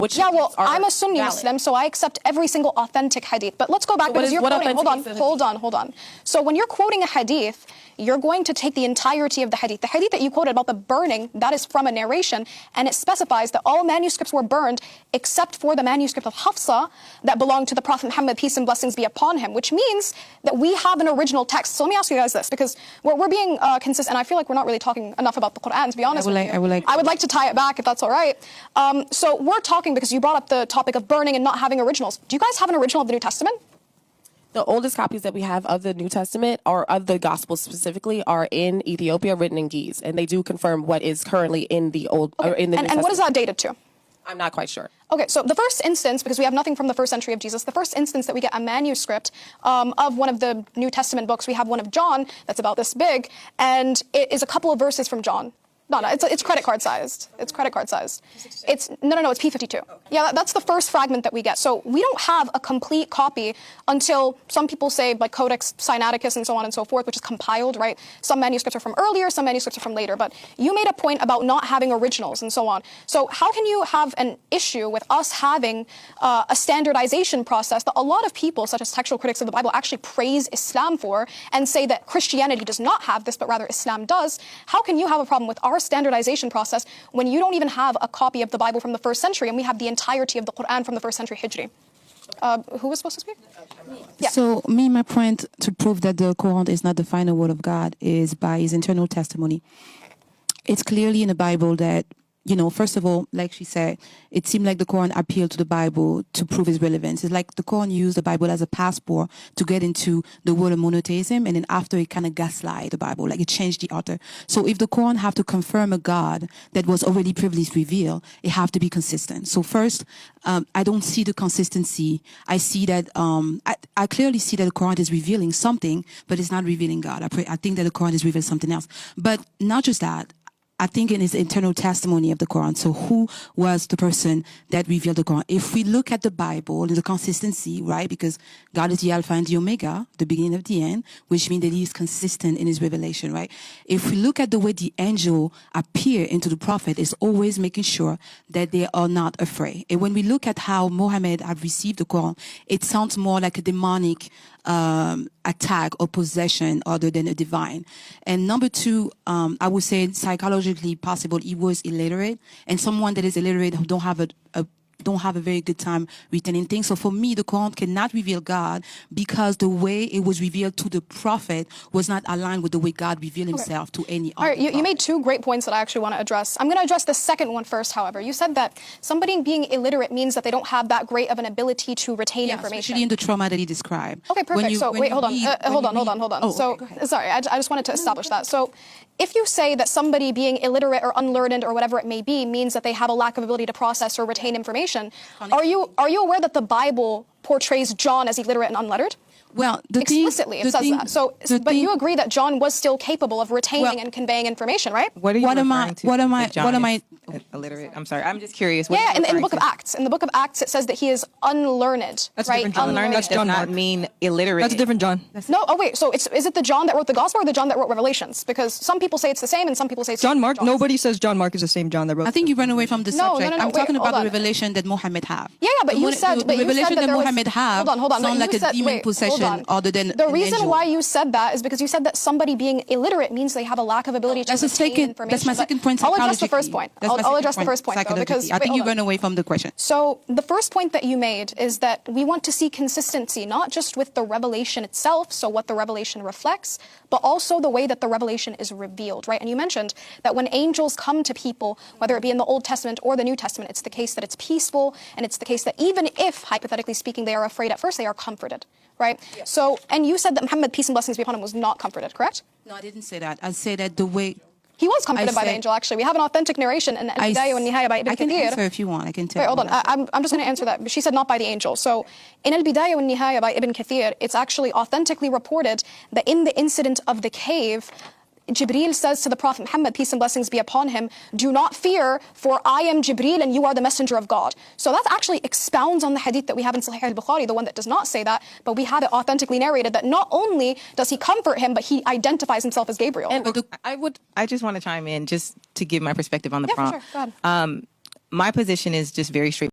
which Yeah, well, are I'm a Sunni valid. Muslim, so I accept every single authentic hadith. But let's go back because you're quoting. Hold on. So when you're quoting a hadith, you're going to take the entirety of the hadith. The hadith that you quoted about the burning, that is from a narration, and it specifies that all manuscripts were burned except for the manuscript of Hafsa that belonged to the Prophet Muhammad, peace and blessings be upon him, which means that we have an original text. So let me ask you guys this, because we're being consistent, and I feel like we're not really talking enough about the Quran, to be honest with you. I would like to tie it back, if that's all right. So we're talking, because you brought up the topic of burning and not having originals. Do you guys have an original of the New Testament? The oldest copies that we have of the New Testament, or of the Gospels specifically, are in Ethiopia, written in Ge'ez, and they do confirm what is currently in the old, or in the New Testament. And what is that dated to? I'm not quite sure. Okay, so the first instance, because we have nothing from the first century of Jesus, the first instance that we get a manuscript of one of the New Testament books, we have one of John that's about this big, and it is a couple of verses from John. No, it's credit card sized. It's credit card sized. It's P52. Yeah, that's the first fragment that we get. So we don't have a complete copy until some people say like Codex Sinaiticus and so on and so forth, which is compiled, right? Some manuscripts are from earlier, some manuscripts are from later. But you made a point about not having originals and so on. So how can you have an issue with us having a standardization process that a lot of people, such as textual critics of the Bible, actually praise Islam for and say that Christianity does not have this, but rather Islam does? How can you have a problem with our standardization process when you don't even have a copy of the Bible from the first century and we have the entirety of the Quran from the first century Hijri? Who was supposed to speak? Yeah. So my point to prove that the Quran is not the final word of God is by his internal testimony. It's clearly in the Bible that, first of all, like she said, it seemed like the Quran appealed to the Bible to prove its relevance. It's like the Quran used the Bible as a passport to get into the world of monotheism, and then after it kind of gaslight the Bible, like it changed the author. So if the Quran have to confirm a God that was already previously revealed, it have to be consistent. So first, I don't see the consistency. I see that, I clearly see that the Quran is revealing something, but it's not revealing God. I think that the Quran is revealing something else. But not just that. I think in his internal testimony of the Quran. So who was the person that revealed the Quran? If we look at the Bible and the consistency, right? Because God is the Alpha and the Omega, the beginning of the end, which means that he is consistent in his revelation, right? If we look at the way the angel appear into the prophet, is always making sure that they are not afraid. And when we look at how Muhammad have received the Quran, it sounds more like a demonic attack or possession other than a divine. And number two, I would say psychologically possible he was illiterate, and someone that is illiterate who don't have a very good time retaining things. So for me, the Quran cannot reveal God because the way it was revealed to the prophet was not aligned with the way God revealed himself to any other. All right, you made two great points that I actually want to address. I'm going to address the second one first, however. You said that somebody being illiterate means that they don't have that great of an ability to retain information. Especially in the trauma that he described. Okay, perfect. So wait, hold on. Oh, so, okay, sorry, I just wanted to establish that. So if you say that somebody being illiterate or unlearned or whatever it may be means that they have a lack of ability to process or retain information, are you aware that the Bible portrays John as illiterate and unlettered? Well, explicitly it says that. So, but you agree that John was still capable of retaining and conveying information, right? What are you referring to? What am I? Illiterate. I'm sorry. I'm just curious. Yeah, in the book of Acts. In the book of Acts, it says that he is unlearned. That's right? different John. Unlearned That's does John not Mark. mean illiterate. That's a different John. No, oh wait, so is it the John that wrote the Gospel or the John that wrote Revelations? Because some people say it's the same and some people say it's John Mark. Johns. Nobody says John Mark is the same John that wrote. I think you ran away from the subject. I'm talking about the on. revelation that Muhammad have. Yeah, but you said the revelation that Muhammad have hold on, sound like a demon possession other than the reason why you said that is because you said that somebody being illiterate means they have a lack of ability to retain information. That's my second point. I'll address the first point. I'll address the first point though, because I think you ran away from the question. So the first point that you made is that we want to see consistency, not just with the revelation itself, so what the revelation reflects, but also the way that the revelation is revealed, right? And you mentioned that when angels come to people, whether it be in the Old Testament or the New Testament, it's the case that it's peaceful, and it's the case that even if, hypothetically speaking, they are afraid at first, they are comforted, right? Yeah. So, and you said that Muhammad, peace and blessings be upon him, was not comforted, correct? No, I didn't say that. I say that the way... He was comforted by the angel, actually. We have an authentic narration in Al-Bidayah wa Nihaya by Ibn Kathir. I can answer if you want. I can tell. Wait, hold on. I'm just going to answer that. She said not by the angel. So in Al-Bidayah wa Nihaya by Ibn Kathir, it's actually authentically reported that in the incident of the cave, Jibreel says to the Prophet Muhammad, peace and blessings be upon him, do not fear, for I am Jibreel and you are the messenger of God. So that actually expounds on the hadith that we have in Sahih al-Bukhari, the one that does not say that, but we have it authentically narrated that not only does he comfort him, but he identifies himself as Gabriel. And I just want to chime in just to give my perspective on the prompt. For sure. Go ahead. My position is just very straight.